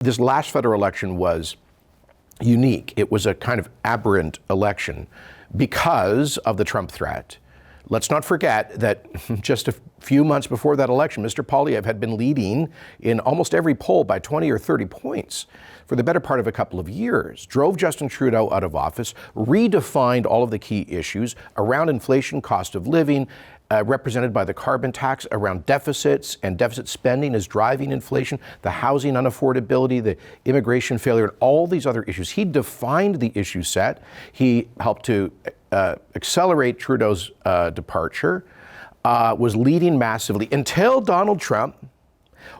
This last federal election was unique. It was a kind of aberrant election because of the Trump threat. Let's not forget that just a few months before that election, Mr. Poilievre had been leading in almost every poll by 20 or 30 points for the better part of a couple of years, drove Justin Trudeau out of office, redefined all of the key issues around inflation, cost of living, represented by the carbon tax, around deficits and deficit spending is driving inflation, the housing unaffordability, the immigration failure, and all these other issues. He defined the issue set. He helped to accelerate Trudeau's departure, was leading massively until Donald Trump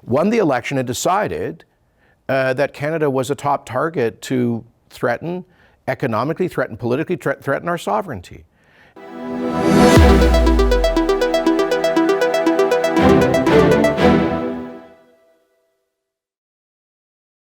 won the election and decided that Canada was a top target to threaten economically, threaten politically, threaten our sovereignty.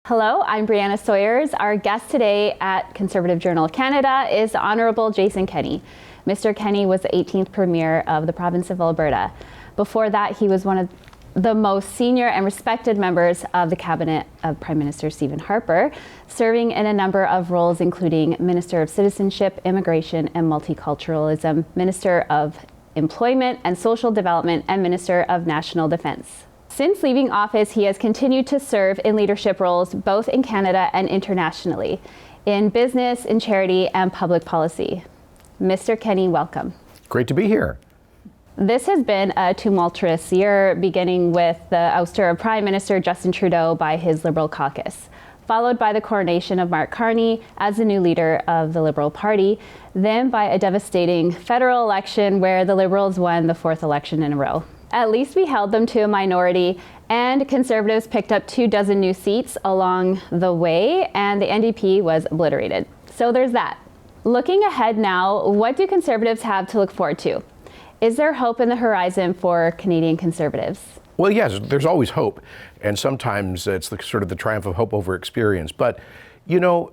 Hello, I'm Brianna Sawyers. Our guest today at Conservative Journal of Canada is the Honourable Jason Kenney. Mr. Kenney was the 18th Premier of the province of Alberta. Before that, he was one of the most senior and respected members of the cabinet of Prime Minister Stephen Harper, serving in a number of roles including Minister of Citizenship, Immigration and Multiculturalism, Minister of Employment and Social Development, and Minister of National Defence. Since leaving office, he has continued to serve in leadership roles both in Canada and internationally, in business, in charity, and public policy. Mr. Kenney, welcome. Great to be here. This has been a tumultuous year, beginning with the ouster of Prime Minister Justin Trudeau by his Liberal caucus, followed by the coronation of Mark Carney as the new leader of the Liberal Party, then by a devastating federal election where the Liberals won the fourth election in a row. At least we held them to a minority, and Conservatives picked up 24 new seats along the way, and the NDP was obliterated. So there's that. Looking ahead now, what do Conservatives have to look forward to? Is there hope in the horizon for Canadian Conservatives? Well, yes, there's always hope, and sometimes it's sort of the triumph of hope over experience. But, you know,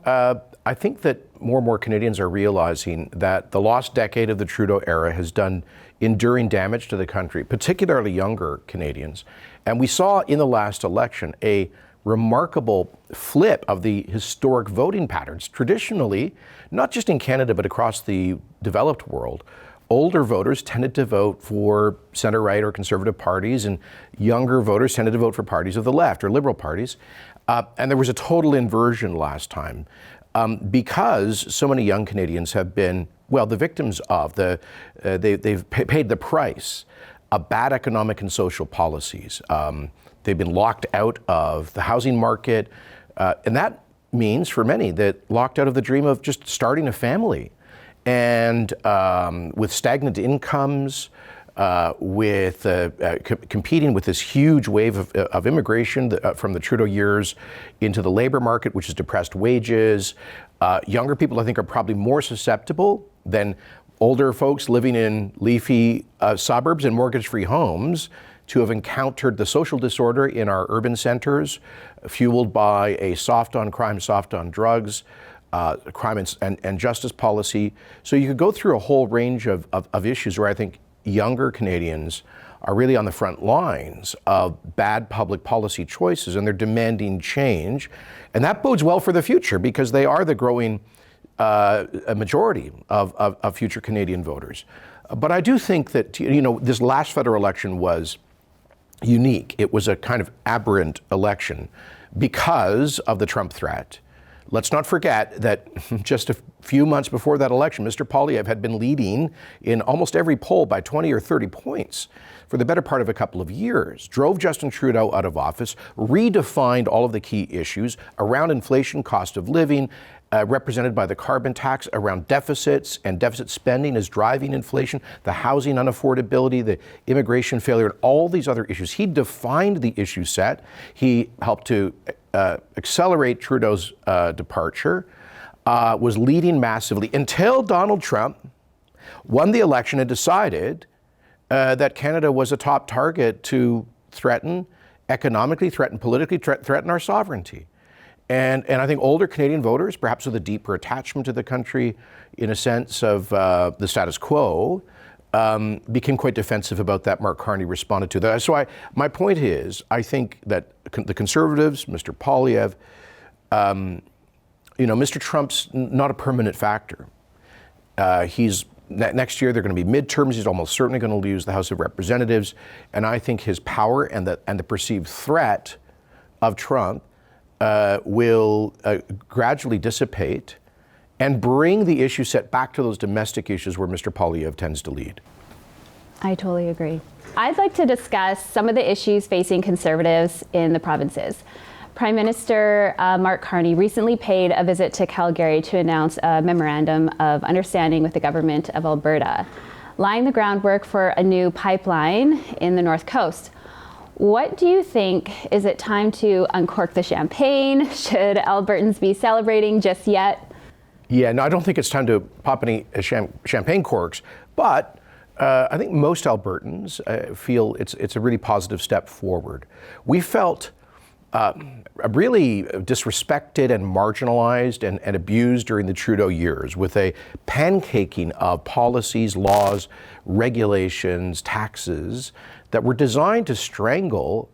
I think that more and more Canadians are realizing that the lost decade of the Trudeau-era has done enduring damage to the country, particularly younger Canadians. And we saw in the last election a remarkable flip of the historic voting patterns. Traditionally, not just in Canada, but across the developed world, older voters tended to vote for center-right or conservative parties, and younger voters tended to vote for parties of the left or liberal parties. And there was a total inversion last time because so many young Canadians have been, well, the victims of they've paid the price of bad economic and social policies. They've been locked out of the housing market, and that means for many that locked out of the dream of just starting a family. And with stagnant incomes, with competing with this huge wave of immigration from the Trudeau years into the labor market, which has depressed wages. Younger people, I think, are probably more susceptible than older folks living in leafy suburbs and mortgage-free homes to have encountered the social disorder in our urban centers, fueled by a soft on crime, soft on drugs, crime and justice policy. So you could go through a whole range of issues where I think younger Canadians are really on the front lines of bad public policy choices, and they're demanding change. And that bodes well for the future because they are the growing a majority of future Canadian voters. But I do think that, you know, this last federal election was unique. It was a kind of aberrant election because of the Trump threat. Let's not forget that just a few months before that election, Mr. Poilievre had been leading in almost every poll by 20 or 30 points for the better part of a couple of years, drove Justin Trudeau out of office, redefined all of the key issues around inflation, cost of living, represented by the carbon tax, around deficits and deficit spending is driving inflation, the housing unaffordability, the immigration failure, and all these other issues. He defined the issue set. He helped to accelerate Trudeau's departure, was leading massively until Donald Trump won the election and decided that Canada was a top target to threaten economically, threaten politically, threaten our sovereignty. And I think older Canadian voters, perhaps with a deeper attachment to the country in a sense of the status quo, became quite defensive about that. Mark Carney responded to that. So my point is, I think that the Conservatives, Mr. Poilievre, Mr. Trump's not a permanent factor. Next year, they're going to be midterms. He's almost certainly going to lose the House of Representatives. And I think his power and the perceived threat of Trump will gradually dissipate and bring the issue set back to those domestic issues where Mr. Poilievre tends to lead. I totally agree. I'd like to discuss some of the issues facing Conservatives in the provinces. Prime Minister Mark Carney recently paid a visit to Calgary to announce a memorandum of understanding with the government of Alberta, laying the groundwork for a new pipeline in the North Coast. What do you think? Is it time to uncork the champagne? Should Albertans be celebrating just yet? Yeah, no, I don't think it's time to pop any champagne corks, but I think most Albertans feel it's a really positive step forward. We felt really disrespected and marginalized and abused during the Trudeau years with a pancaking of policies, laws, regulations, taxes that were designed to strangle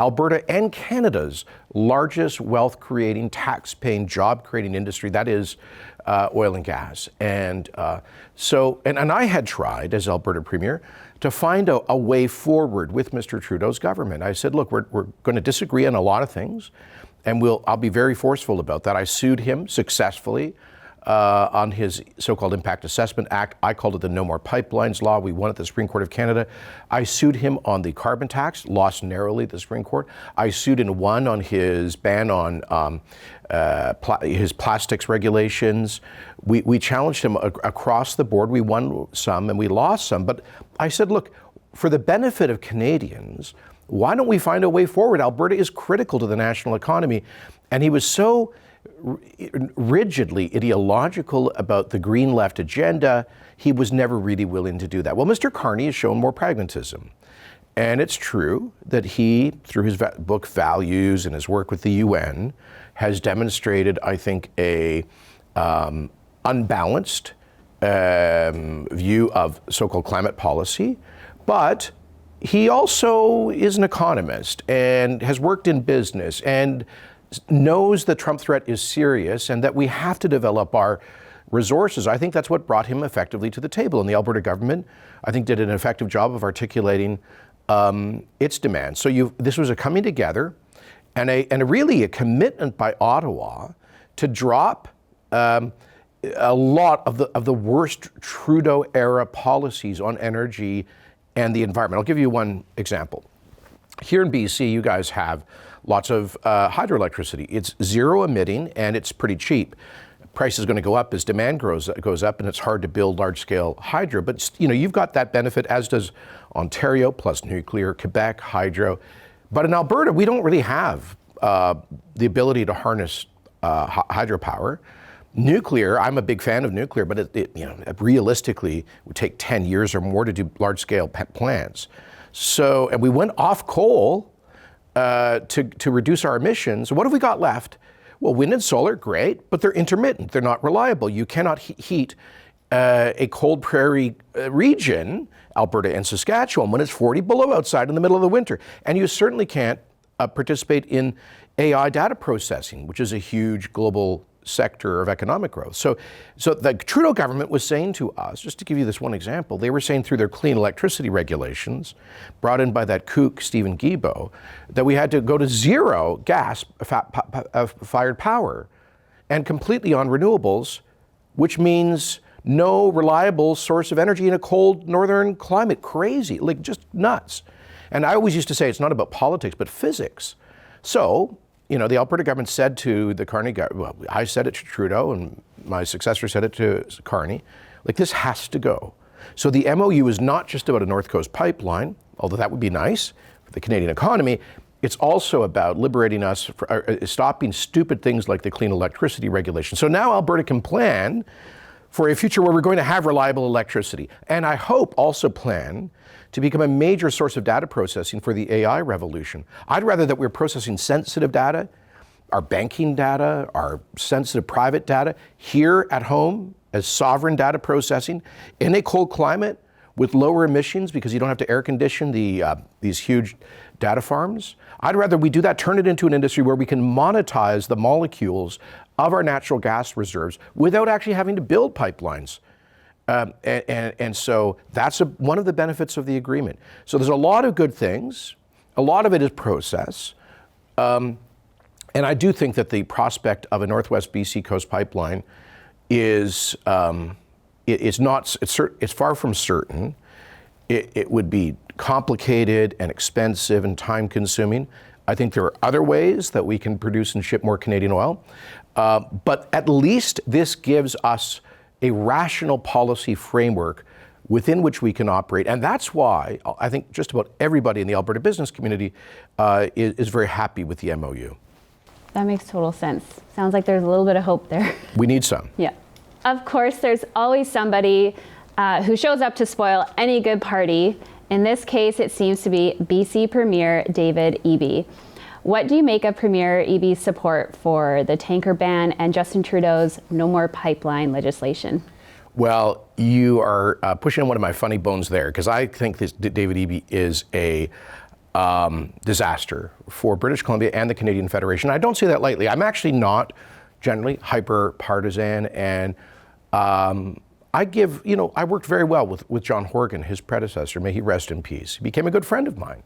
Alberta and Canada's largest wealth-creating, tax-paying, job-creating industry, that is oil and gas. And and I had tried, as Alberta Premier, to find a way forward with Mr. Trudeau's government. I said, look, we're going to disagree on a lot of things, and I'll be very forceful about that. I sued him successfully on his so-called Impact Assessment Act. I called it the No More Pipelines Law. We won at the Supreme Court of Canada. I sued him on the carbon tax, lost narrowly at the Supreme Court. I sued and won on his ban on his plastics regulations. We challenged him across the board. We won some and we lost some. But I said, look, for the benefit of Canadians, why don't we find a way forward? Alberta is critical to the national economy. And he was so rigidly ideological about the Green Left agenda, he was never really willing to do that. Well, Mr. Carney has shown more pragmatism. And it's true that he, through his book Values and his work with the UN, has demonstrated, I think, a unbalanced view of so-called climate policy. But he also is an economist and has worked in business and knows the Trump threat is serious and that we have to develop our resources. I think that's what brought him effectively to the table. And the Alberta government, I think, did an effective job of articulating its demands. So this was a coming together and really a commitment by Ottawa to drop a lot of the worst Trudeau-era policies on energy and the environment. I'll give you one example. Here in BC, you guys have lots of hydroelectricity. It's zero emitting and it's pretty cheap. Price is going to go up as demand goes up, and it's hard to build large-scale hydro. But you've got that benefit, as does Ontario, plus nuclear, Quebec, hydro. But in Alberta, we don't really have the ability to harness hydropower. Nuclear, I'm a big fan of nuclear, but it realistically would take 10 years or more to do large-scale plants. So, and we went off coal to reduce our emissions. What have we got left? Well, wind and solar, great, but they're intermittent. They're not reliable. You cannot heat a cold prairie region, Alberta and Saskatchewan, when it's 40 below outside in the middle of the winter. And you certainly can't participate in AI data processing, which is a huge global sector of economic growth. So the Trudeau government was saying to us, just to give you this one example, they were saying through their clean electricity regulations, brought in by that kook, Stephen Guilbeault, that we had to go to zero gas-fired power and completely on renewables, which means no reliable source of energy in a cold northern climate. Crazy, like just nuts. And I always used to say it's not about politics, but physics. So, the Alberta government said to the Carney government, well, I said it to Trudeau and my successor said it to Carney, like this has to go. So the MOU is not just about a North Coast pipeline, although that would be nice for the Canadian economy. It's also about liberating us, stopping stupid things like the clean electricity regulation. So now Alberta can plan for a future where we're going to have reliable electricity. And I hope also plan to become a major source of data processing for the AI revolution. I'd rather that we're processing sensitive data, our banking data, our sensitive private data, here at home as sovereign data processing in a cold climate with lower emissions because you don't have to air condition these huge data farms. I'd rather we do that, turn it into an industry where we can monetize the molecules of our natural gas reserves without actually having to build pipelines. And so that's one of the benefits of the agreement. So there's a lot of good things. A lot of it is process. And I do think that the prospect of a Northwest BC Coast pipeline is it's far from certain. It would be complicated and expensive and time consuming. I think there are other ways that we can produce and ship more Canadian oil. But at least this gives us a rational policy framework within which we can operate. And that's why I think just about everybody in the Alberta business community is very happy with the MOU. That makes total sense. Sounds like there's a little bit of hope there. We need some. Yeah. Of course, there's always somebody who shows up to spoil any good party. In this case, it seems to be BC Premier David Eby. What do you make of Premier Eby's support for the tanker ban and Justin Trudeau's No More Pipeline legislation? Well, you are pushing on one of my funny bones there, because I think David Eby is a disaster for British Columbia and the Canadian Federation. I don't say that lightly. I'm actually not generally hyper partisan, and I worked very well with John Horgan, his predecessor, may he rest in peace. He became a good friend of mine.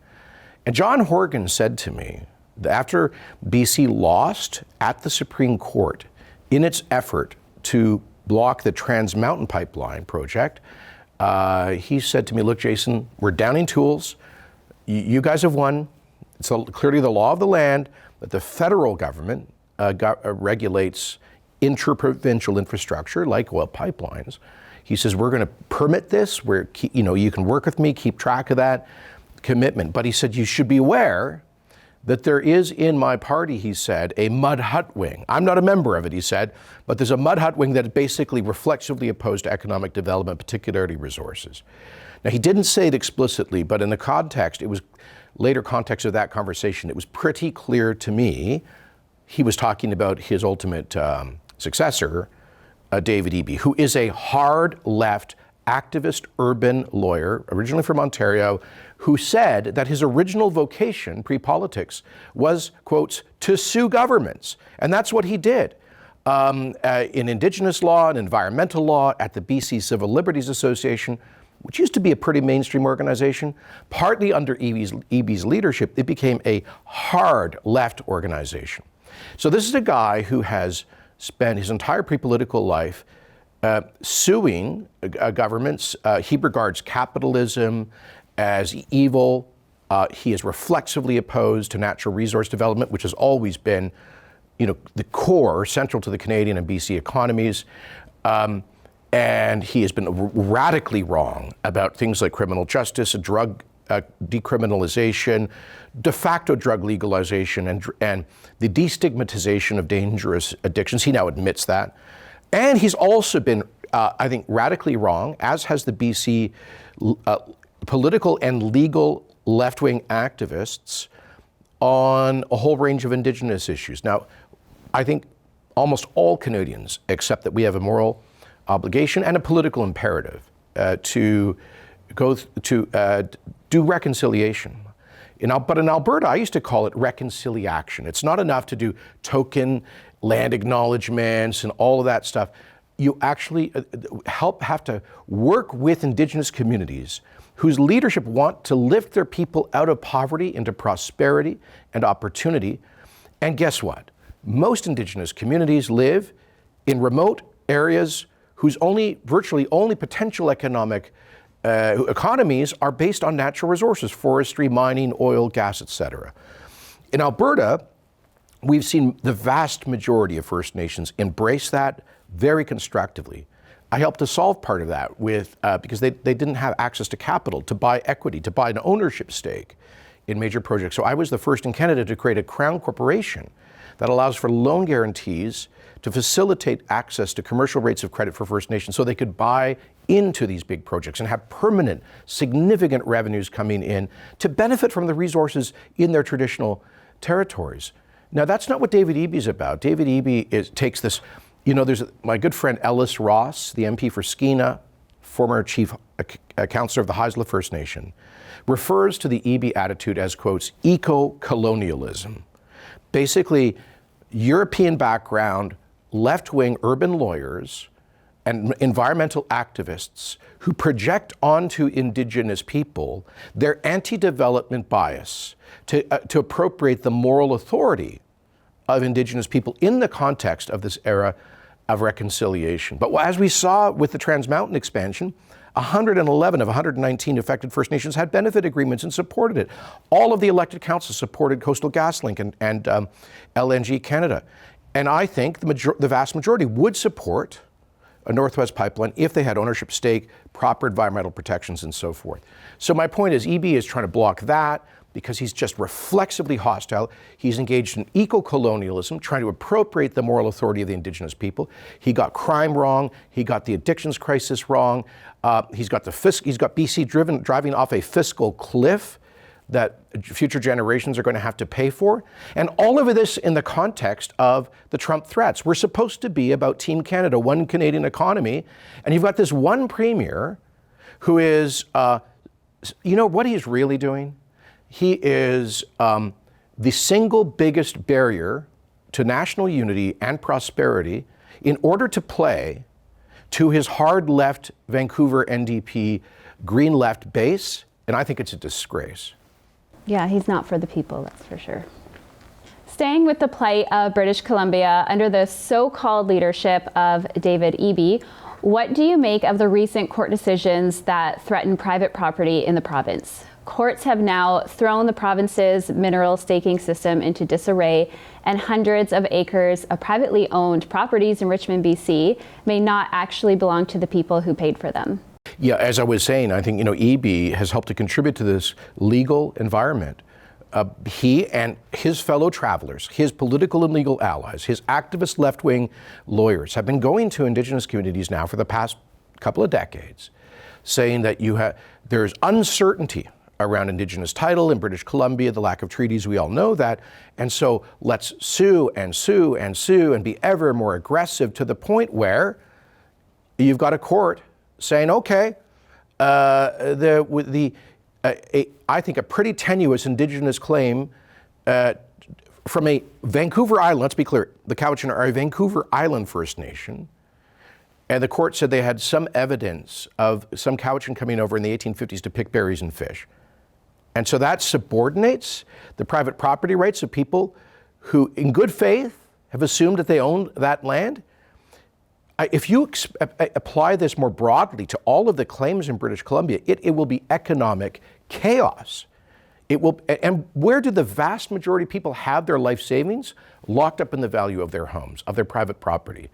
And John Horgan said to me that after BC lost at the Supreme Court in its effort to block the Trans Mountain Pipeline project, he said to me, look, Jason, we're downing tools. You guys have won. It's clearly the law of the land that the federal government regulates inter-provincial infrastructure like oil pipelines. He says, we're going to permit this. You can work with me, keep track of that commitment. But he said, you should be aware that there is in my party, he said, a mud hut wing. I'm not a member of it, he said, but there's a mud hut wing that is basically reflexively opposed to economic development, particularly resources. Now, he didn't say it explicitly, but in the context, later context of that conversation, it was pretty clear to me he was talking about his ultimate successor, David Eby, who is a hard left activist urban lawyer, originally from Ontario, who said that his original vocation, pre-politics, was, quotes, to sue governments. And that's what he did. In Indigenous law and environmental law at the BC Civil Liberties Association, which used to be a pretty mainstream organization, partly under Eby's leadership, it became a hard left organization. So this is a guy who has spent his entire pre-political life suing governments. He regards capitalism as evil. He is reflexively opposed to natural resource development, which has always been, the core, central to the Canadian and BC economies. And he has been radically wrong about things like criminal justice, drug decriminalization, de facto drug legalization, and the destigmatization of dangerous addictions. He now admits that. And he's also been, I think, radically wrong, as has the BC political and legal left-wing activists on a whole range of Indigenous issues. Now, I think almost all Canadians accept that we have a moral obligation and a political imperative to do reconciliation. But in Alberta, I used to call it reconciliation. It's not enough to do token land acknowledgements and all of that stuff. You actually have to work with Indigenous communities whose leadership want to lift their people out of poverty into prosperity and opportunity. And guess what? Most Indigenous communities live in remote areas whose virtually only potential economic economies are based on natural resources, forestry, mining, oil, gas, etc. In Alberta, we've seen the vast majority of First Nations embrace that very constructively. I helped to solve part of that because they didn't have access to capital, to buy equity, to buy an ownership stake in major projects. So I was the first in Canada to create a Crown corporation that allows for loan guarantees to facilitate access to commercial rates of credit for First Nations so they could buy into these big projects and have permanent, significant revenues coming in to benefit from the resources in their traditional territories. Now, that's not what David Eby is about. David Eby takes this, there's my good friend Ellis Ross, the MP for Skeena, former chief counselor of the Haisla First Nation, refers to the EB attitude as, quotes, eco-colonialism. Basically, European background, left-wing urban lawyers and environmental activists who project onto Indigenous people their anti-development bias to appropriate the moral authority of Indigenous people in the context of this era of reconciliation. But as we saw with the Trans Mountain expansion, 111 of 119 affected First Nations had benefit agreements and supported it. All of the elected councils supported Coastal GasLink and LNG Canada. And I think the vast majority would support a Northwest Pipeline if they had ownership stake, proper environmental protections, and so forth. So my point is, EB is trying to block that because he's just reflexively hostile. He's engaged in eco-colonialism, trying to appropriate the moral authority of the Indigenous people. He got crime wrong. He got the addictions crisis wrong. He's got BC driving off a fiscal cliff that future generations are going to have to pay for. And all of this in the context of the Trump threats. We're supposed to be about Team Canada, one Canadian economy. And you've got this one premier who is, you know what he's really doing? He is the single biggest barrier to national unity and prosperity in order to play to his hard left Vancouver NDP green left base. And I think it's a disgrace. Yeah, he's not for the people, that's for sure. Staying with the plight of British Columbia under the so-called leadership of David Eby, what do you make of the recent court decisions that threaten private property in the province? Courts have now thrown the province's mineral staking system into disarray, and hundreds of acres of privately owned properties in Richmond, BC may not actually belong to the people who paid for them. Yeah, as I was saying, I think, Eby has helped to contribute to this legal environment. He and his fellow travelers, his political and legal allies, his activist left-wing lawyers have been going to Indigenous communities now for the past couple of decades, saying that there's uncertainty around Indigenous title in British Columbia, the lack of treaties, we all know that. And so let's sue and sue and sue and be ever more aggressive to the point where you've got a court saying, okay, I think a pretty tenuous Indigenous claim from a Vancouver Island, let's be clear, the Cowichan are a Vancouver Island First Nation, and the court said they had some evidence of some Cowichan coming over in the 1850s to pick berries and fish. And so that subordinates the private property rights of people who, in good faith, have assumed that they own that land. If you apply this more broadly to all of the claims in British Columbia, it will be economic chaos. And where do the vast majority of people have their life savings? Locked up in the value of their homes, of their private property.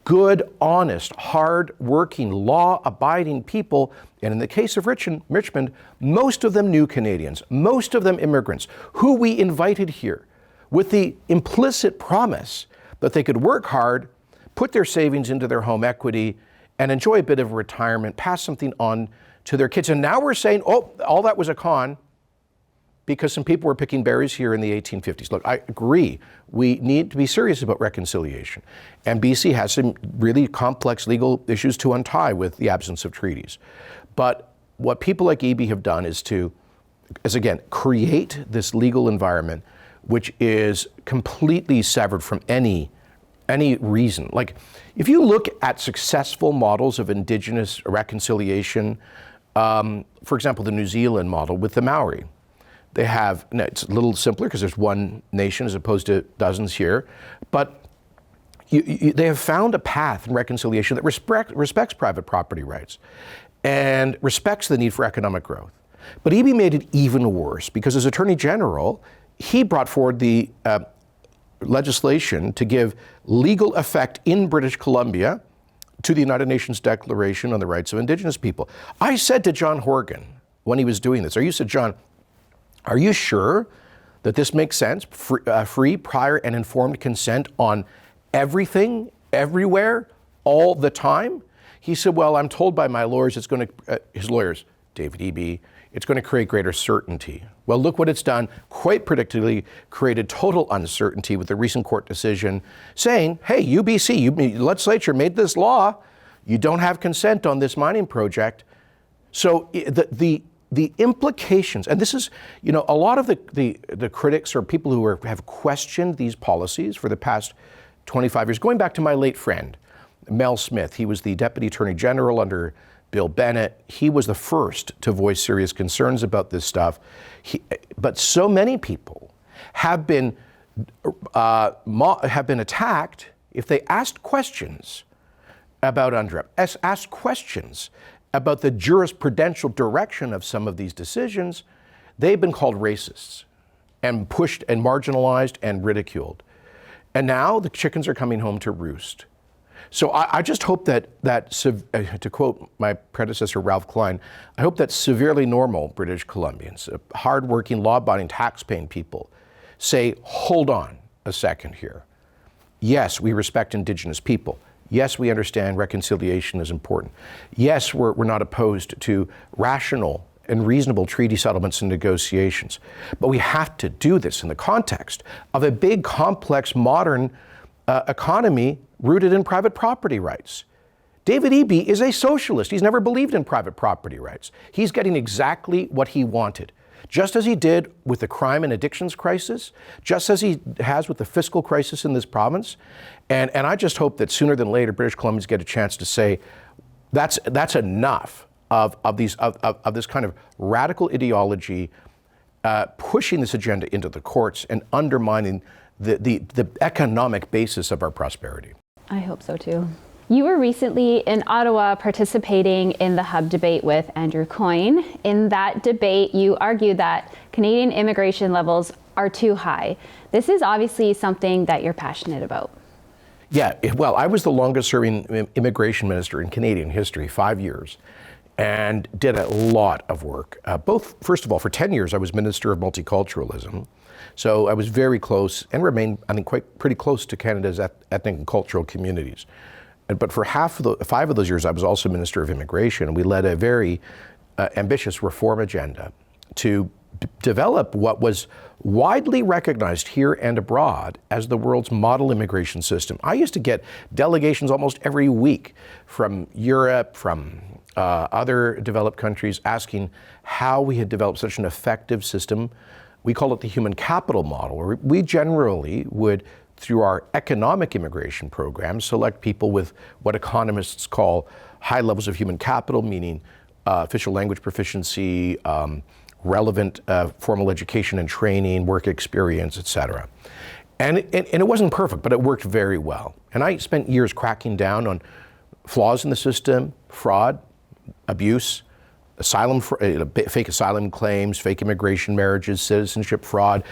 Good, honest, hard-working, law-abiding people, and in the case of Richmond, most of them new Canadians, most of them immigrants, who we invited here with the implicit promise that they could work hard, put their savings into their home equity, and enjoy a bit of retirement, pass something on to their kids. And now we're saying, oh, all that was a con because some people were picking berries here in the 1850s. Look, I agree. We need to be serious about reconciliation. And BC has some really complex legal issues to untie with the absence of treaties. But what people like Eby have done is again, create this legal environment which is completely severed from any reason. Like, if you look at successful models of Indigenous reconciliation, for example, the New Zealand model with the Maori, it's a little simpler because there's one nation as opposed to dozens here, but they have found a path in reconciliation that respects private property rights and respects the need for economic growth. But Eby made it even worse because as Attorney General, he brought forward the legislation to give legal effect in British Columbia to the United Nations Declaration on the Rights of Indigenous People. I said to John Horgan when he was doing this, John, are you sure that this makes sense? Free, prior, and informed consent on everything, everywhere, all the time? He said, well, I'm told by my lawyers his lawyers, David Eby, it's going to create greater certainty. Well, look what it's done. Quite predictably created total uncertainty with the recent court decision saying, hey, UBC, legislature made this law. You don't have consent on this mining project. So the implications, and this is, a lot of the critics or people who have questioned these policies for the past 25 years, going back to my late friend, Mel Smith. He was the Deputy Attorney General under Bill Bennett. He was the first to voice serious concerns about this stuff. But so many people have been attacked if they asked questions about UNDRIP, asked questions about the jurisprudential direction of some of these decisions. They've been called racists and pushed and marginalized and ridiculed. And now the chickens are coming home to roost. So I just hope that to quote my predecessor, Ralph Klein, I hope that severely normal British Columbians, hardworking, law-abiding, tax-paying people say, hold on a second here. Yes, we respect Indigenous people. Yes, we understand reconciliation is important. Yes, we're not opposed to rational and reasonable treaty settlements and negotiations. But we have to do this in the context of a big, complex, modern economy rooted in private property rights. David Eby is a socialist. He's never believed in private property rights. He's getting exactly what he wanted, just as he did with the crime and addictions crisis, just as he has with the fiscal crisis in this province. And I just hope that sooner than later, British Columbians get a chance to say, that's enough of this kind of radical ideology pushing this agenda into the courts and undermining the economic basis of our prosperity. I hope so too. You were recently in Ottawa participating in the Hub debate with Andrew Coyne. In that debate, you argued that Canadian immigration levels are too high. This is obviously something that you're passionate about. Yeah, well, I was the longest serving immigration minister in Canadian history, 5 years, and did a lot of work. Both, first of all, for 10 years, I was Minister of Multiculturalism. So I was very close and remained, I think, pretty close to Canada's ethnic and cultural communities. But for 5 of those years, I was also Minister of Immigration, and we led a very ambitious reform agenda to develop what was widely recognized here and abroad as the world's model immigration system. I used to get delegations almost every week from Europe, from other developed countries, asking how we had developed such an effective system. We call it the human capital model, where we generally would, through our economic immigration program, select people with what economists call high levels of human capital, meaning official language proficiency, relevant formal education and training, work experience, et cetera. And it wasn't perfect, but it worked very well. And I spent years cracking down on flaws in the system, fraud, abuse, fake asylum claims, fake immigration marriages, citizenship fraud,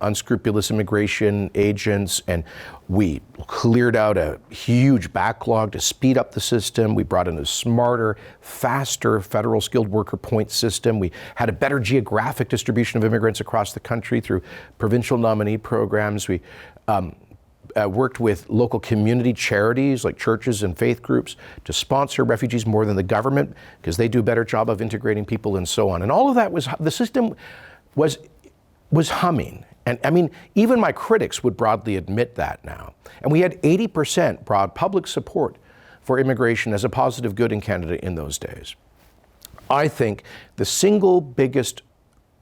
unscrupulous immigration agents, and we cleared out a huge backlog to speed up the system. We brought in a smarter, faster federal skilled worker point system. We had a better geographic distribution of immigrants across the country through provincial nominee programs. We worked with local community charities like churches and faith groups to sponsor refugees more than the government because they do a better job of integrating people and so on. And all of that the system was humming. And I mean, even my critics would broadly admit that now. And we had 80% broad public support for immigration as a positive good in Canada in those days. I think the single biggest,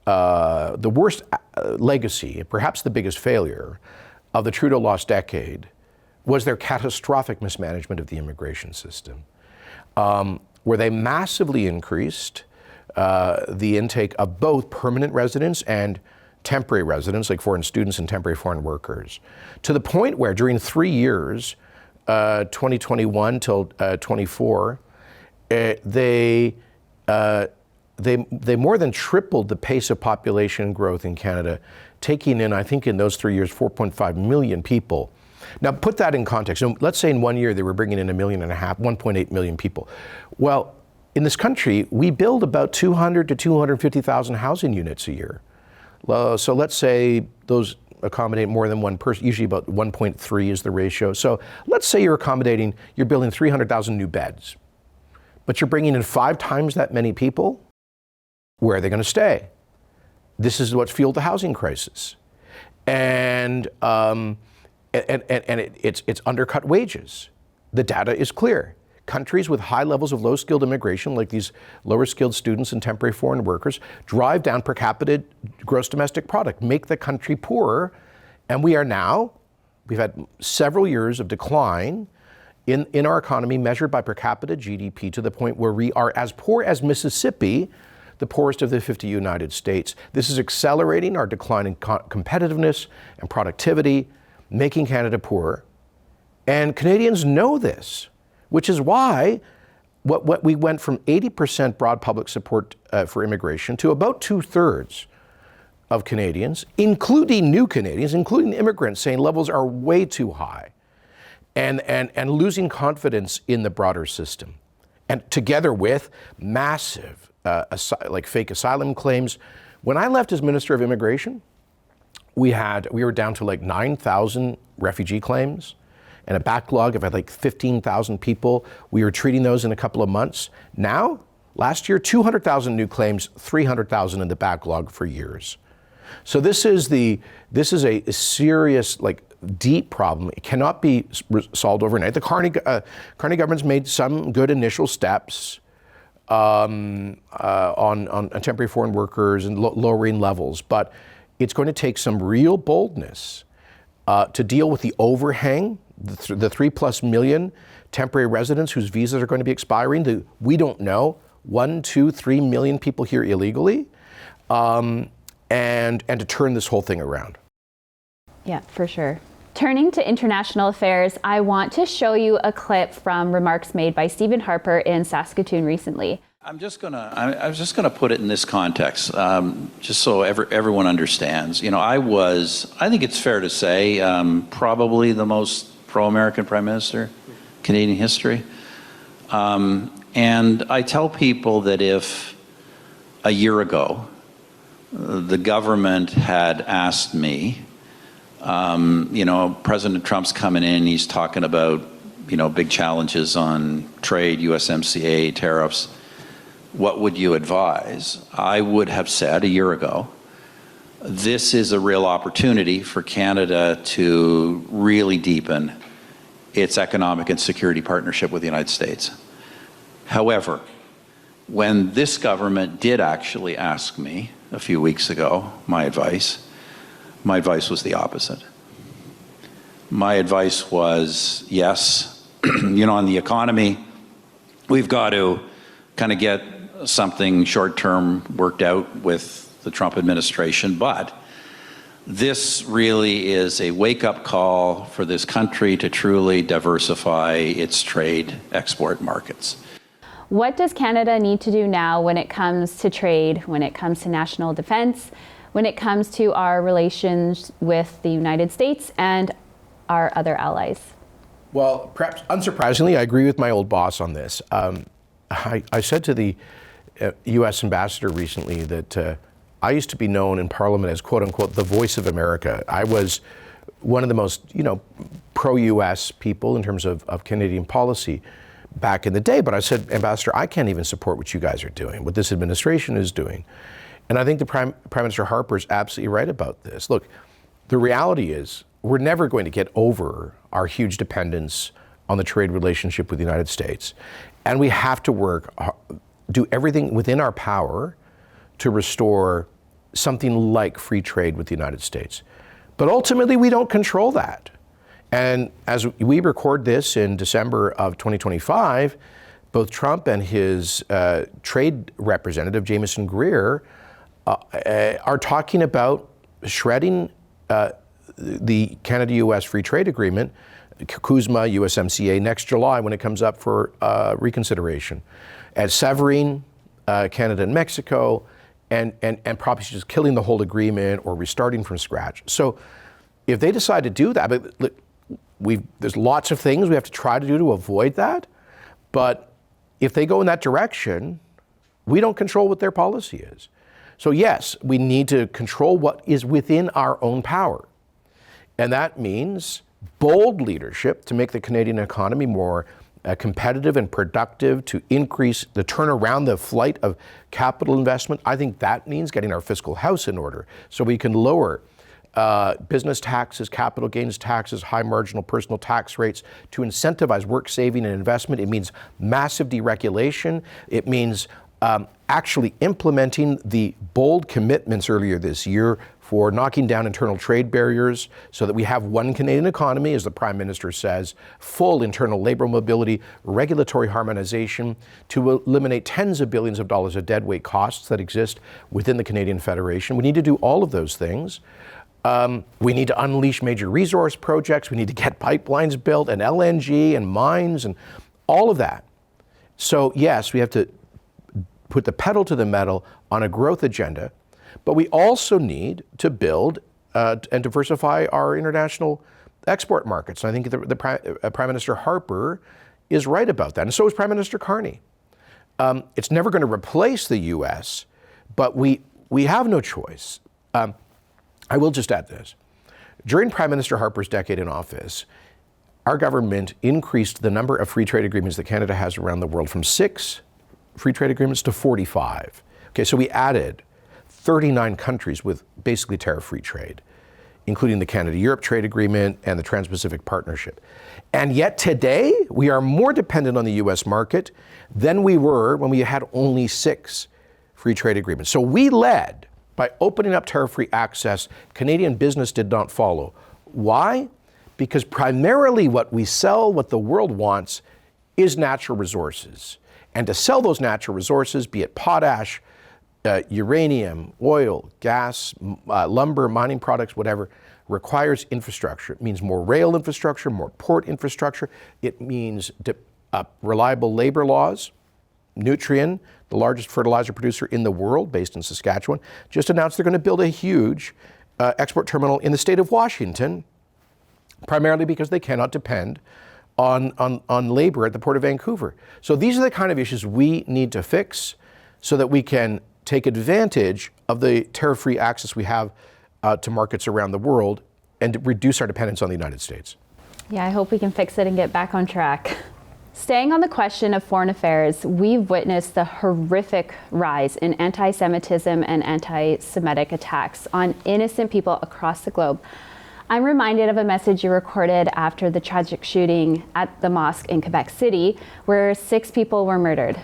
the worst legacy, perhaps the biggest failure of the Trudeau lost decade was their catastrophic mismanagement of the immigration system, where they massively increased the intake of both permanent residents and temporary residents, like foreign students and temporary foreign workers, to the point where during 3 years, 2021 till 24, they more than tripled the pace of population growth in Canada, taking in, I think in those 3 years, 4.5 million people. Now put that in context. So let's say in 1 year they were bringing in 1.5 million, 1.8 million people. Well, in this country, we build about 200 to 250,000 housing units a year. So let's say those accommodate more than one person, usually about 1.3 is the ratio. So let's say you're building 300,000 new beds, but you're bringing in 5 times that many people. Where are they going to stay? This is what's fueled the housing crisis, and it's undercut wages, the data is clear. Countries with high levels of low-skilled immigration, like these lower-skilled students and temporary foreign workers, drive down per capita gross domestic product, make the country poorer. And we've had several years of decline in our economy measured by per capita GDP to the point where we are as poor as Mississippi, the poorest of the 50 United States. This is accelerating our decline in competitiveness and productivity, making Canada poorer. And Canadians know this, which is why what we went from 80% broad public support for immigration to about 2/3 of Canadians, including new Canadians, including immigrants, saying levels are way too high and losing confidence in the broader system. And together with massive fake asylum claims. When I left as Minister of Immigration, we were down to like 9,000 refugee claims and a backlog of like 15,000 people. We were treating those in a couple of months. Now, last year, 200,000 new claims, 300,000 in the backlog for years. So this is a serious, deep problem. It cannot be solved overnight. The Carney government's made some good initial steps on temporary foreign workers and lowering levels, but it's going to take some real boldness to deal with the overhang, the 3+ million temporary residents whose visas are going to be expiring. We don't know, 1, 2, 3 million people here illegally, and to turn this whole thing around. Yeah, for sure. Turning to international affairs, I want to show you a clip from remarks made by Stephen Harper in Saskatoon recently. I was just gonna put it in this context, just so everyone understands. I think it's fair to say, probably the most pro-American Prime Minister in Canadian history. And I tell people that if a year ago the government had asked me, President Trump's coming in, he's talking about, big challenges on trade, USMCA, tariffs. What would you advise? I would have said a year ago, this is a real opportunity for Canada to really deepen its economic and security partnership with the United States. However, when this government did actually ask me a few weeks ago my advice was the opposite. My advice was, yes, on the economy, we've got to kind of get something short-term worked out with the Trump administration, but this really is a wake-up call for this country to truly diversify its trade export markets. What does Canada need to do now when it comes to trade, when it comes to national defense, when it comes to our relations with the United States and our other allies? Well, perhaps unsurprisingly, I agree with my old boss on this. I said to the U.S. ambassador recently that I used to be known in Parliament as, quote unquote, the voice of America. I was one of the most, pro-U.S. people in terms of Canadian policy back in the day. But I said, Ambassador, I can't even support what you guys are doing, what this administration is doing. And I think the Prime Minister Harper is absolutely right about this. Look, the reality is we're never going to get over our huge dependence on the trade relationship with the United States. And we have to do everything within our power to restore something like free trade with the United States. But ultimately, we don't control that. And as we record this in December of 2025, both Trump and his trade representative, Jason Kenney, are talking about shredding the Canada-U.S. Free Trade Agreement, CUSMA, USMCA, next July when it comes up for reconsideration, and severing Canada and Mexico, and probably just killing the whole agreement or restarting from scratch. So if they decide to do that, but look, there's lots of things we have to try to do to avoid that, but if they go in that direction, we don't control what their policy is. So yes, we need to control what is within our own power. And that means bold leadership to make the Canadian economy more competitive and productive, to turn around the flight of capital investment. I think that means getting our fiscal house in order so we can lower business taxes, capital gains taxes, high marginal personal tax rates to incentivize work saving and investment. It means massive deregulation. It means actually implementing the bold commitments earlier this year for knocking down internal trade barriers so that we have one Canadian economy, as the Prime Minister says, full internal labor mobility, regulatory harmonization to eliminate tens of billions of dollars of deadweight costs that exist within the Canadian Federation. We need to do all of those things. We need to unleash major resource projects. We need to get pipelines built and LNG and mines and all of that. So yes, we have to put the pedal to the metal on a growth agenda, but we also need to build and diversify our international export markets. And I think the Prime Minister Harper is right about that, and so is Prime Minister Carney. It's never going to replace the U.S., but we have no choice. I will just add this. During Prime Minister Harper's decade in office, our government increased the number of free trade agreements that Canada has around the world from 6 free trade agreements to 45. Okay, so we added 39 countries with basically tariff-free trade, including the Canada-Europe Trade Agreement and the Trans-Pacific Partnership. And yet today, we are more dependent on the U.S. market than we were when we had only 6 free trade agreements. So we led by opening up tariff-free access. Canadian business did not follow. Why? Because primarily what we sell, what the world wants, is natural resources. And to sell those natural resources, be it potash, uranium, oil, gas, lumber, mining products, whatever, requires infrastructure. It means more rail infrastructure, more port infrastructure. It means reliable labor laws. Nutrien, the largest fertilizer producer in the world, based in Saskatchewan, just announced they're going to build a huge export terminal in the state of Washington, primarily because they cannot depend on labor at the Port of Vancouver. So these are the kind of issues we need to fix so that we can take advantage of the tariff-free access we have to markets around the world and reduce our dependence on the United States. Yeah, I hope we can fix it and get back on track. Staying on the question of foreign affairs, we've witnessed the horrific rise in anti-Semitism and anti-Semitic attacks on innocent people across the globe. I'm reminded of a message you recorded after the tragic shooting at the mosque in Quebec City, where 6 people were murdered.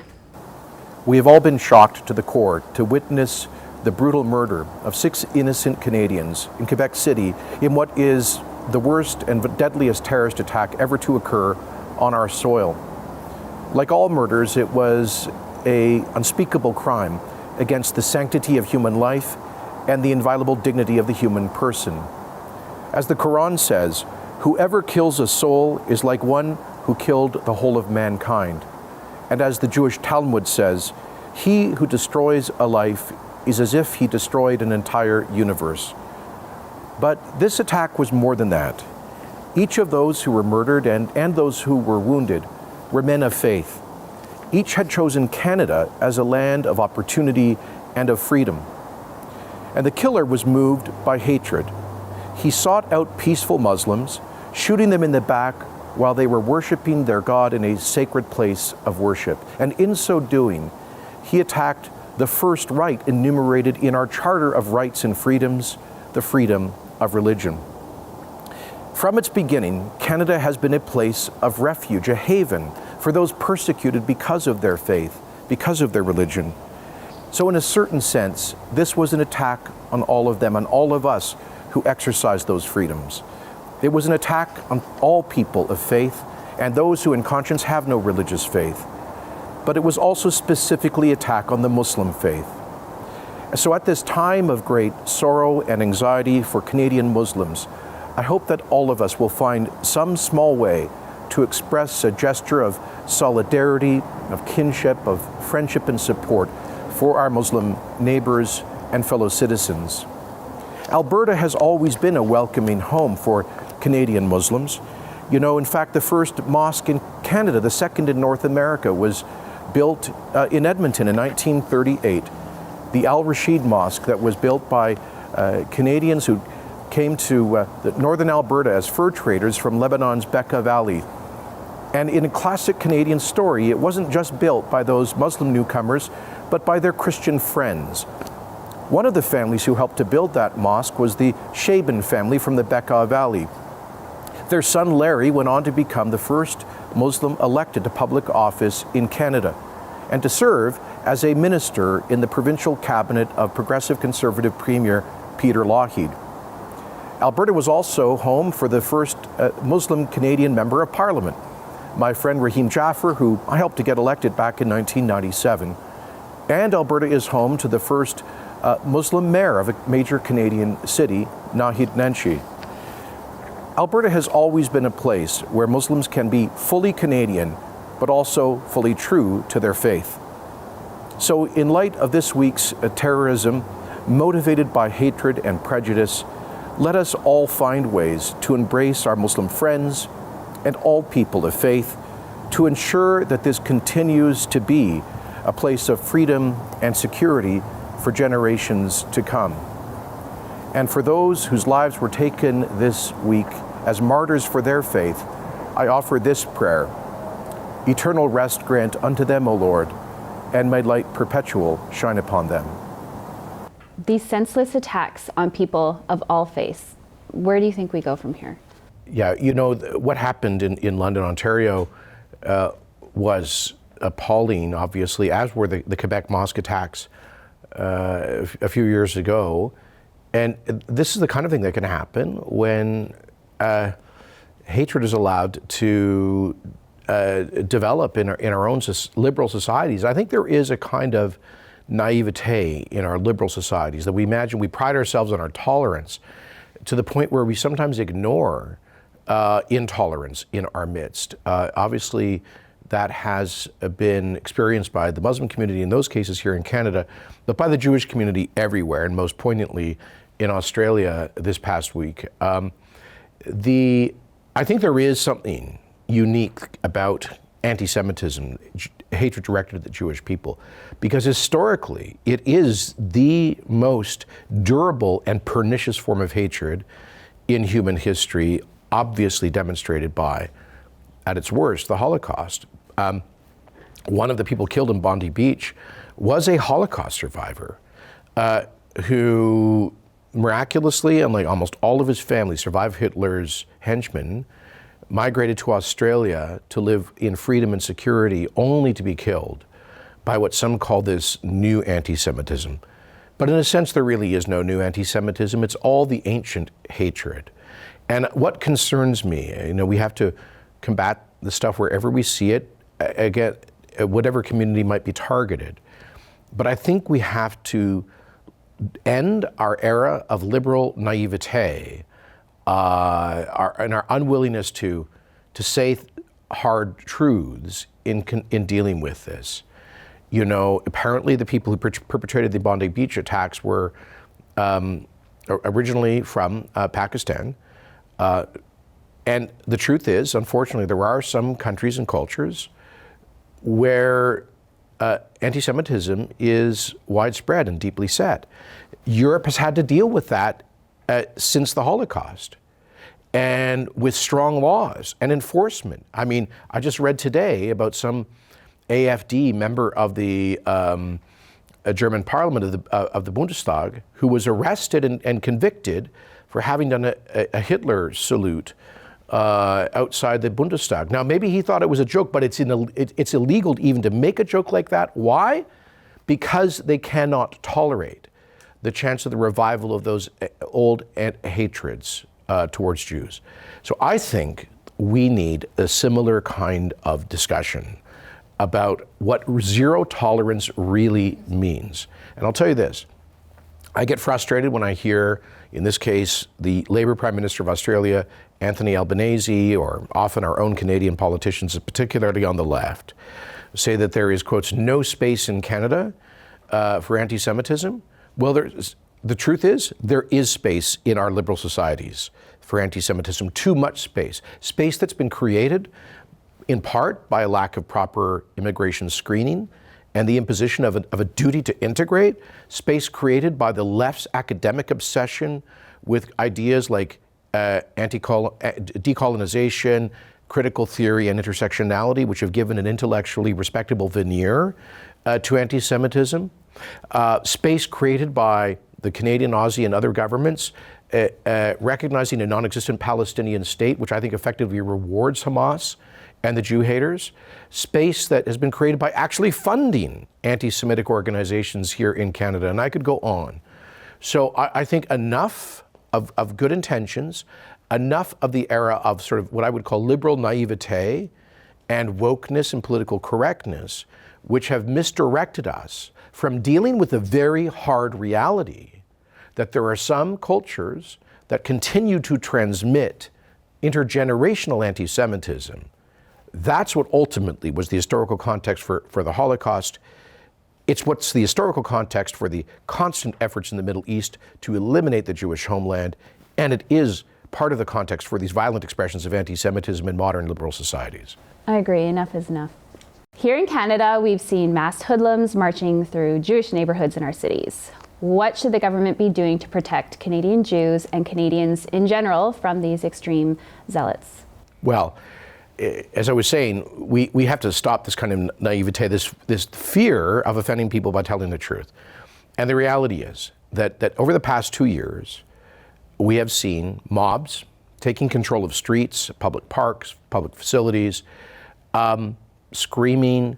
We have all been shocked to the core to witness the brutal murder of 6 innocent Canadians in Quebec City in what is the worst and deadliest terrorist attack ever to occur on our soil. Like all murders, it was an unspeakable crime against the sanctity of human life and the inviolable dignity of the human person. As the Quran says, whoever kills a soul is like one who killed the whole of mankind. And as the Jewish Talmud says, he who destroys a life is as if he destroyed an entire universe. But this attack was more than that. Each of those who were murdered and those who were wounded were men of faith. Each had chosen Canada as a land of opportunity and of freedom. And the killer was moved by hatred. He sought out peaceful Muslims, shooting them in the back while they were worshiping their God in a sacred place of worship. And in so doing, he attacked the first right enumerated in our Charter of Rights and Freedoms, the freedom of religion. From its beginning, Canada has been a place of refuge, a haven for those persecuted because of their faith, because of their religion. So in a certain sense, this was an attack on all of them, on all of us who exercise those freedoms. It was an attack on all people of faith and those who in conscience have no religious faith. But it was also specifically an attack on the Muslim faith. So at this time of great sorrow and anxiety for Canadian Muslims, I hope that all of us will find some small way to express a gesture of solidarity, of kinship, of friendship and support for our Muslim neighbors and fellow citizens. Alberta has always been a welcoming home for Canadian Muslims. You know, in fact, the first mosque in Canada, the second in North America, was built in Edmonton in 1938. The Al Rashid Mosque that was built by Canadians who came to northern Alberta as fur traders from Lebanon's Bekaa Valley. And in a classic Canadian story, it wasn't just built by those Muslim newcomers, but by their Christian friends. One of the families who helped to build that mosque was the Shaban family from the Bekaa Valley. Their son Larry went on to become the first Muslim elected to public office in Canada and to serve as a minister in the provincial cabinet of Progressive Conservative Premier Peter Lougheed. Alberta was also home for the first Muslim Canadian Member of Parliament, my friend Rahim Jaffer, who I helped to get elected back in 1997. And Alberta is home to the first Muslim mayor of a major Canadian city, Naheed Nenshi. Alberta has always been a place where Muslims can be fully Canadian, but also fully true to their faith. So in light of this week's terrorism, motivated by hatred and prejudice, let us all find ways to embrace our Muslim friends and all people of faith to ensure that this continues to be a place of freedom and security for generations to come. And for those whose lives were taken this week as martyrs for their faith, I offer this prayer. Eternal rest grant unto them, O Lord, and may light perpetual shine upon them. These senseless attacks on people of all faiths, where do you think we go from here? Yeah, you know, what happened in London, Ontario was appalling, obviously, as were the Quebec mosque attacks a few years ago. And this is the kind of thing that can happen when hatred is allowed to develop in our own liberal societies. I think there is a kind of naivete in our liberal societies that we imagine we pride ourselves on our tolerance to the point where we sometimes ignore intolerance in our midst. Obviously, that has been experienced by the Muslim community in those cases here in Canada, but by the Jewish community everywhere, and most poignantly in Australia this past week. I think there is something unique about anti-Semitism, hatred directed at the Jewish people, because historically it is the most durable and pernicious form of hatred in human history, obviously demonstrated by, at its worst, the Holocaust. One of the people killed in Bondi Beach was a Holocaust survivor who miraculously, and like almost all of his family, survived Hitler's henchmen, migrated to Australia to live in freedom and security, only to be killed by what some call this new anti-Semitism. But in a sense, there really is no new anti-Semitism. It's all the ancient hatred. And what concerns me, you know, we have to combat the stuff wherever we see it, again, whatever community might be targeted. But I think we have to end our era of liberal naivete and our unwillingness to say hard truths in dealing with this. You know, apparently the people who perpetrated the Bondi Beach attacks were originally from Pakistan. And the truth is, unfortunately, there are some countries and cultures where anti-Semitism is widespread and deeply set. Europe has had to deal with that since the Holocaust, and with strong laws and enforcement. I mean, I just read today about some AfD member of the German parliament of the Bundestag who was arrested and convicted for having done a Hitler salute outside the Bundestag. Now, maybe he thought it was a joke, but it's illegal even to make a joke like that. Why? Because they cannot tolerate the chance of the revival of those old hatreds towards Jews. So I think we need a similar kind of discussion about what zero tolerance really means. And I'll tell you this, I get frustrated when I hear, in this case, the Labour Prime Minister of Australia, Anthony Albanese, or often our own Canadian politicians, particularly on the left, say that there is, quotes, no space in Canada for anti-Semitism. Well, the truth is, there is space in our liberal societies for anti-Semitism, too much space. Space that's been created in part by a lack of proper immigration screening and the imposition of a duty to integrate, space created by the left's academic obsession with ideas like decolonization, critical theory, and intersectionality, which have given an intellectually respectable veneer to anti-Semitism. Space created by the Canadian, Aussie, and other governments, recognizing a non-existent Palestinian state, which I think effectively rewards Hamas and the Jew haters. Space that has been created by actually funding anti-Semitic organizations here in Canada, and I could go on. So I think enough of good intentions, enough of the era of sort of what I would call liberal naivete and wokeness and political correctness, which have misdirected us from dealing with the very hard reality that there are some cultures that continue to transmit intergenerational anti-Semitism. That's what ultimately was the historical context for the Holocaust. It's what's the historical context for the constant efforts in the Middle East to eliminate the Jewish homeland, and it is part of the context for these violent expressions of anti-Semitism in modern liberal societies. I agree, enough is enough. Here in Canada, we've seen mass hoodlums marching through Jewish neighborhoods in our cities. What should the government be doing to protect Canadian Jews and Canadians in general from these extreme zealots? Well, as I was saying, we have to stop this kind of naivete, this fear of offending people by telling the truth. And the reality is that over the past 2 years, we have seen mobs taking control of streets, public parks, public facilities, screaming,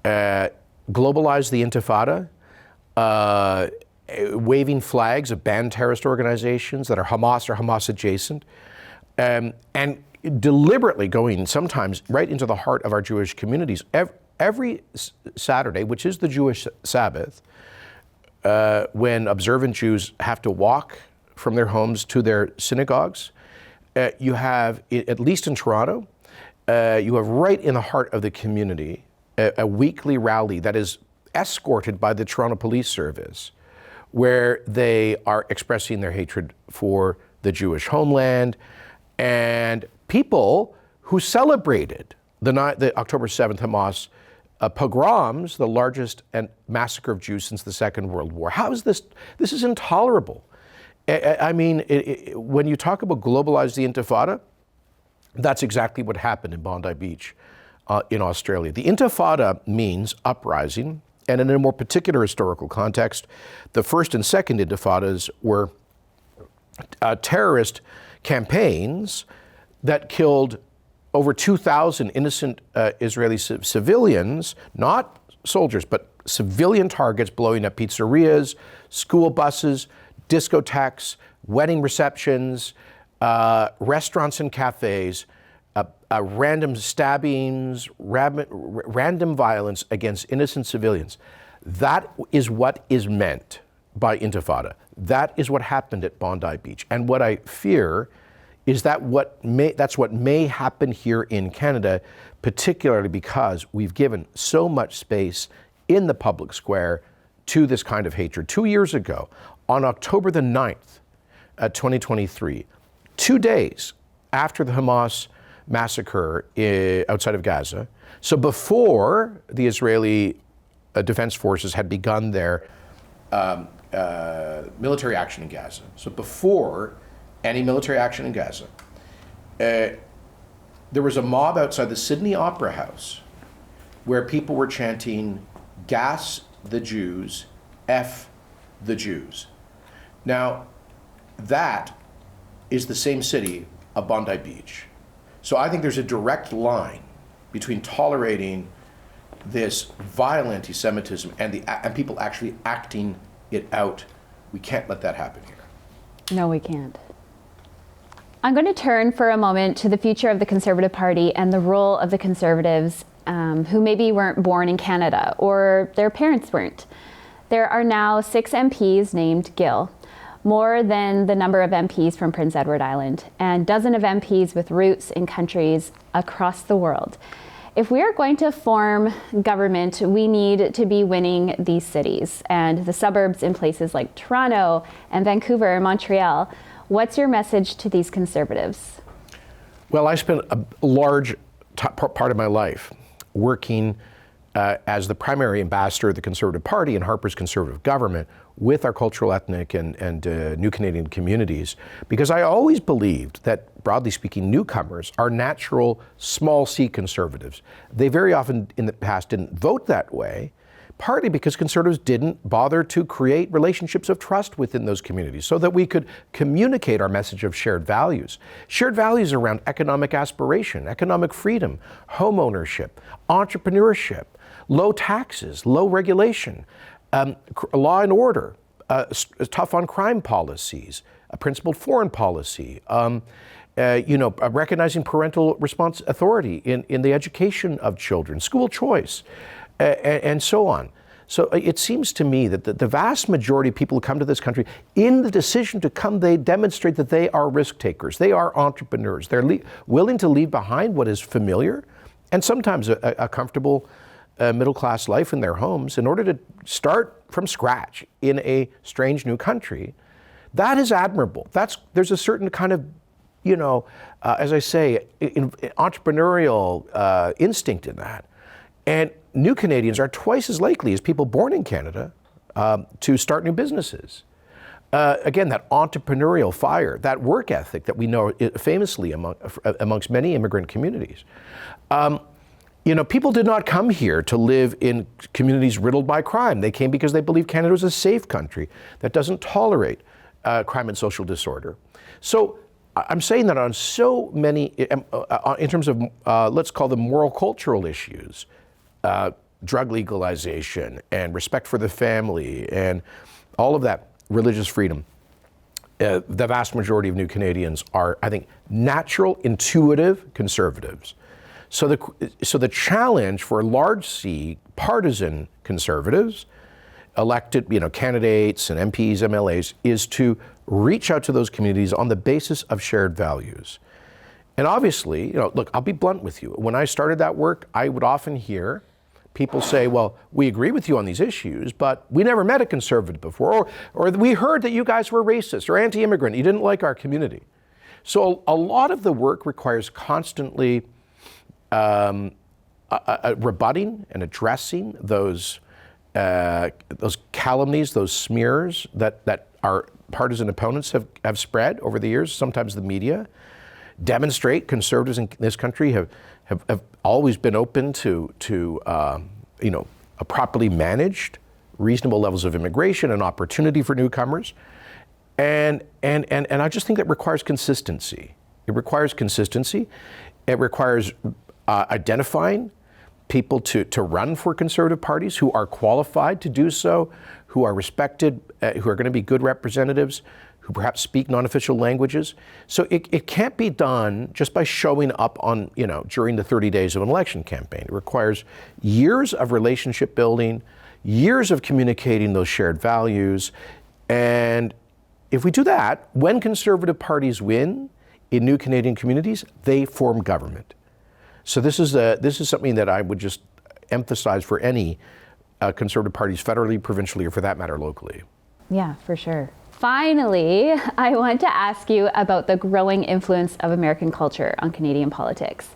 globalize the Intifada, waving flags of banned terrorist organizations that are Hamas or Hamas adjacent, and deliberately going sometimes right into the heart of our Jewish communities. Every Saturday, which is the Jewish Sabbath, when observant Jews have to walk from their homes to their synagogues, you have, at least in Toronto, you have right in the heart of the community a weekly rally that is escorted by the Toronto Police Service, where they are expressing their hatred for the Jewish homeland, and people who celebrated the October 7th Hamas pogroms, the largest massacre of Jews since the Second World War. How is this? This is intolerable. I mean, when you talk about globalize the Intifada, that's exactly what happened in Bondi Beach in Australia. The Intifada means uprising, and in a more particular historical context, the first and second Intifadas were terrorist campaigns that killed over 2,000 innocent Israeli civilians, not soldiers, but civilian targets, blowing up pizzerias, school buses, discotheques, wedding receptions, restaurants and cafes, random stabbings, random violence against innocent civilians. That is what is meant by Intifada. That is what happened at Bondi Beach. And what I fear is that's what may happen here in Canada, particularly because we've given so much space in the public square to this kind of hatred. 2 years ago, on October the 9th, 2023, 2 days after the Hamas massacre outside of Gaza, so before the Israeli Defense Forces had begun their military action in Gaza, so before any military action in Gaza, there was a mob outside the Sydney Opera House where people were chanting, "Gas the Jews, F the Jews." Now, that is the same city of Bondi Beach. So I think there's a direct line between tolerating this violent anti-Semitism and people actually acting it out. We can't let that happen here. No, we can't. I'm going to turn for a moment to the future of the Conservative Party and the role of the Conservatives who maybe weren't born in Canada or their parents weren't. There are now 6 MPs named Gill, more than the number of MPs from Prince Edward Island, and dozens of MPs with roots in countries across the world. If we are going to form government, we need to be winning these cities and the suburbs in places like Toronto and Vancouver and Montreal. What's your message to these Conservatives? Well, I spent a large part of my life working as the primary ambassador of the Conservative Party and Harper's Conservative government with our cultural, ethnic, and new Canadian communities, because I always believed that, broadly speaking, newcomers are natural small C conservatives. They very often in the past didn't vote that way partly because Conservatives didn't bother to create relationships of trust within those communities so that we could communicate our message of shared values. Shared values around economic aspiration, economic freedom, home ownership, entrepreneurship, low taxes, low regulation, law and order, tough on crime policies, a principled foreign policy, recognizing parental authority in the education of children, school choice, and so on. So it seems to me that the vast majority of people who come to this country, in the decision to come, they demonstrate that they are risk takers. They are entrepreneurs. They're willing to leave behind what is familiar and sometimes a comfortable middle-class life in their homes in order to start from scratch in a strange new country. That is admirable. There's a certain kind of, as I say, entrepreneurial instinct in that. And new Canadians are twice as likely as people born in Canada to start new businesses. Again, that entrepreneurial fire, that work ethic that we know famously amongst many immigrant communities. People did not come here to live in communities riddled by crime. They came because they believed Canada was a safe country that doesn't tolerate crime and social disorder. So I'm saying that on so many, in terms of, let's call them moral cultural issues, drug legalization and respect for the family and all of that, religious freedom, the vast majority of new Canadians are, I think, natural, intuitive conservatives. So the challenge for large C partisan conservatives, elected candidates and MPs, MLAs, is to reach out to those communities on the basis of shared values. And obviously, look, I'll be blunt with you. When I started that work, I would often hear people say, well, we agree with you on these issues, but we never met a conservative before, or we heard that you guys were racist or anti-immigrant, you didn't like our community. So a lot of the work requires constantly rebutting and addressing those calumnies, those smears that our partisan opponents have spread over the years, sometimes the media. Demonstrate conservatives in this country have always been open to a properly managed, reasonable levels of immigration and opportunity for newcomers. And I just think that requires consistency. It requires consistency. It requires identifying people to run for conservative parties who are qualified to do so, who are respected, who are going to be good representatives, who perhaps speak non-official languages. So it can't be done just by showing up on, during the 30 days of an election campaign. It requires years of relationship building, years of communicating those shared values. And if we do that, when conservative parties win in new Canadian communities, they form government. So this is something that I would just emphasize for any conservative parties federally, provincially, or for that matter, locally. Yeah, for sure. Finally, I want to ask you about the growing influence of American culture on Canadian politics.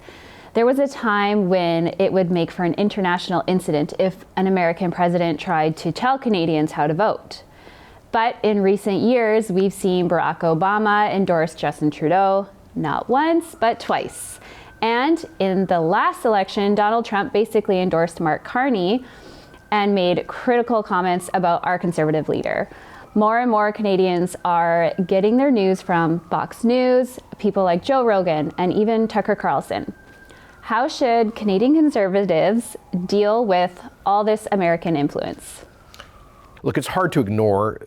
There was a time when it would make for an international incident if an American president tried to tell Canadians how to vote. But in recent years, we've seen Barack Obama endorse Justin Trudeau, not once, but twice. And in the last election, Donald Trump basically endorsed Mark Carney and made critical comments about our conservative leader. More and more Canadians are getting their news from Fox News, people like Joe Rogan, and even Tucker Carlson. How should Canadian conservatives deal with all this American influence? Look, it's hard to ignore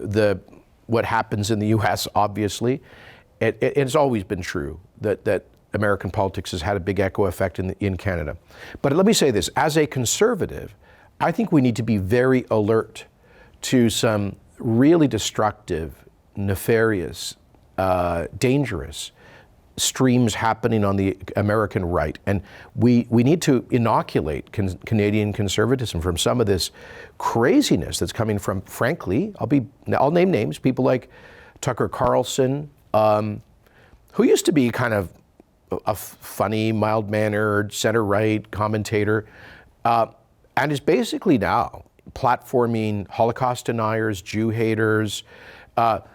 what happens in the U.S., obviously. It's always been true that American politics has had a big echo effect in Canada. But let me say this, as a conservative, I think we need to be very alert to some really destructive, nefarious, dangerous streams happening on the American right. And we need to inoculate Canadian conservatism from some of this craziness that's coming from, frankly, I'll name names, people like Tucker Carlson, who used to be kind of a funny, mild-mannered, center-right commentator, and is basically now platforming Holocaust deniers, Jew haters.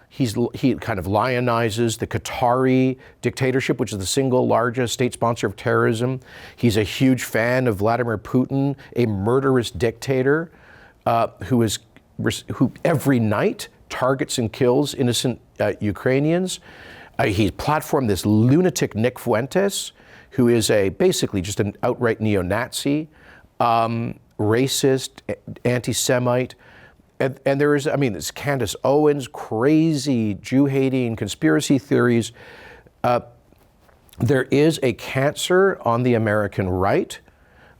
He kind of lionizes the Qatari dictatorship, which is the single largest state sponsor of terrorism. He's a huge fan of Vladimir Putin, a murderous dictator who every night targets and kills innocent Ukrainians. He platformed this lunatic Nick Fuentes, who is basically just an outright neo-Nazi, racist, anti-Semite. And there is, this Candace Owens, crazy Jew-hating conspiracy theories. There is a cancer on the American right.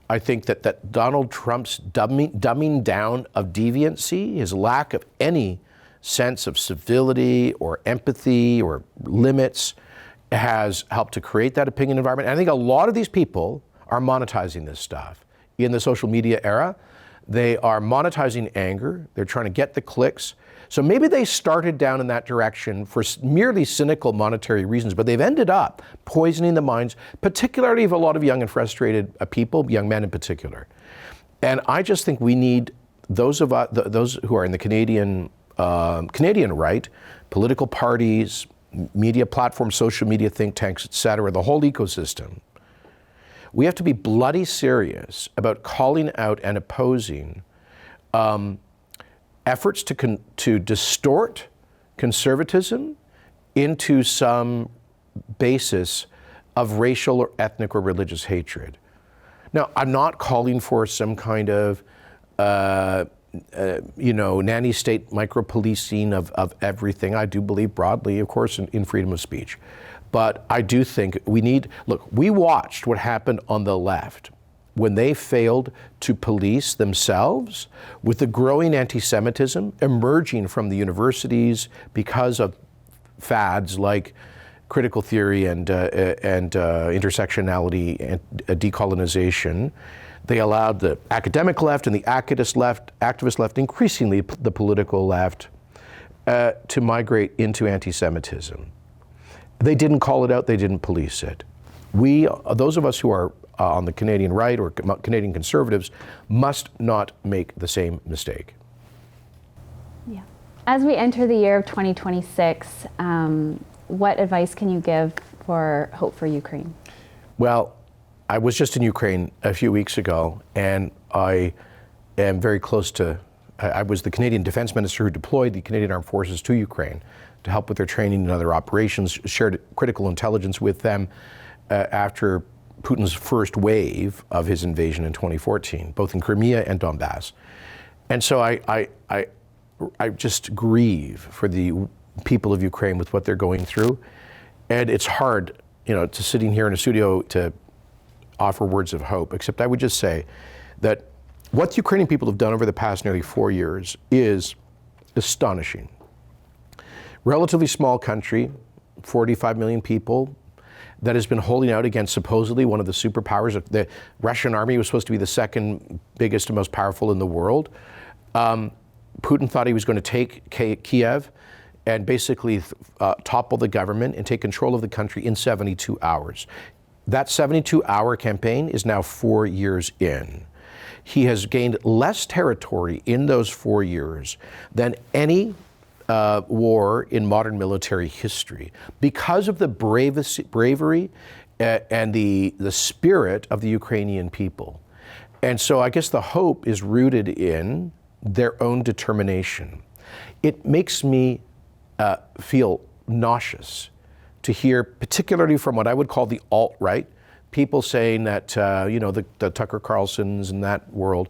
I think that Donald Trump's dumbing down of deviancy, his lack of any sense of civility or empathy or limits, has helped to create that opinion environment. And I think a lot of these people are monetizing this stuff. In the social media era, they are monetizing anger. They're trying to get the clicks. So maybe they started down in that direction for merely cynical monetary reasons, but they've ended up poisoning the minds, particularly of a lot of young and frustrated people, young men in particular. And I just think we need those who are in the Canadian right, political parties, media platforms, social media think tanks, et cetera, the whole ecosystem. We have to be bloody serious about calling out and opposing efforts to distort conservatism into some basis of racial or ethnic or religious hatred. Now, I'm not calling for some kind of nanny state micro-policing of everything. I do believe broadly, of course, in freedom of speech. But I do think we watched what happened on the left when they failed to police themselves with the growing anti-Semitism emerging from the universities because of fads like critical theory and intersectionality and decolonization. They allowed the academic left and the activist left, increasingly the political left, to migrate into anti-Semitism. They didn't call it out, they didn't police it. Those of us who are on the Canadian right or Canadian conservatives must not make the same mistake. Yeah. As we enter the year of 2026, what advice can you give for hope for Ukraine? Well, I was just in Ukraine a few weeks ago, and I am very close to, I was the Canadian Defense Minister who deployed the Canadian Armed Forces to Ukraine to help with their training and other operations, shared critical intelligence with them after Putin's first wave of his invasion in 2014, both in Crimea and Donbass. And so I just grieve for the people of Ukraine with what they're going through. And it's hard, to sitting here in a studio to offer words of hope, except I would just say that what the Ukrainian people have done over the past nearly 4 years is astonishing. Relatively small country, 45 million people, that has been holding out against supposedly one of the superpowers. The Russian army was supposed to be the second biggest and most powerful in the world. Putin thought he was going to take Kiev and basically topple the government and take control of the country in 72 hours. That 72-hour campaign is now 4 years in. He has gained less territory in those 4 years than any war in modern military history because of the bravery and the spirit of the Ukrainian people. And so I guess the hope is rooted in their own determination. It makes me feel nauseous to hear, particularly from what I would call the alt-right, people saying that, the Tucker Carlsons in that world,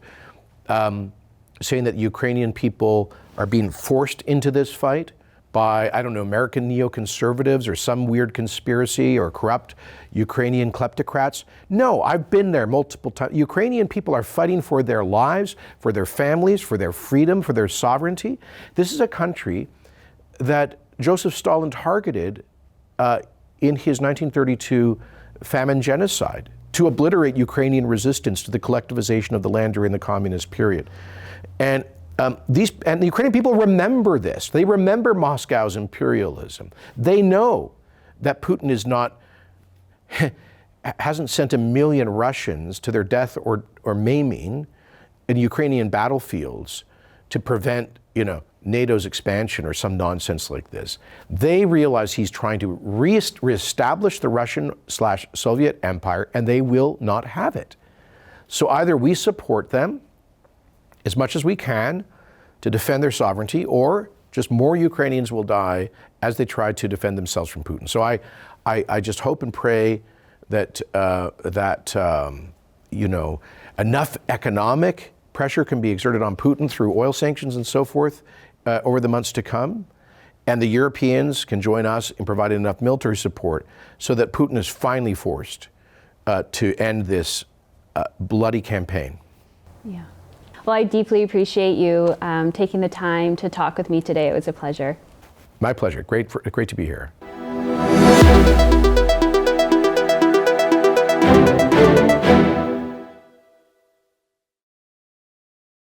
saying that Ukrainian people are being forced into this fight by, American neoconservatives or some weird conspiracy or corrupt Ukrainian kleptocrats. No, I've been there multiple times. Ukrainian people are fighting for their lives, for their families, for their freedom, for their sovereignty. This is a country that Joseph Stalin targeted in his 1932 famine genocide to obliterate Ukrainian resistance to the collectivization of the land during the communist period. And the Ukrainian people remember this. They remember Moscow's imperialism. They know that Putin hasn't sent 1 million Russians to their death or maiming in Ukrainian battlefields to prevent, NATO's expansion or some nonsense like this. They realize he's trying to reestablish the Russian/Soviet empire, and they will not have it. So either we support them as much as we can to defend their sovereignty, or just more Ukrainians will die as they try to defend themselves from Putin. So I just hope and pray that enough economic pressure can be exerted on Putin through oil sanctions and so forth over the months to come, and the Europeans can join us in providing enough military support so that Putin is finally forced to end this bloody campaign. Yeah. Well, I deeply appreciate you taking the time to talk with me today. It was a pleasure. My pleasure. Great to be here.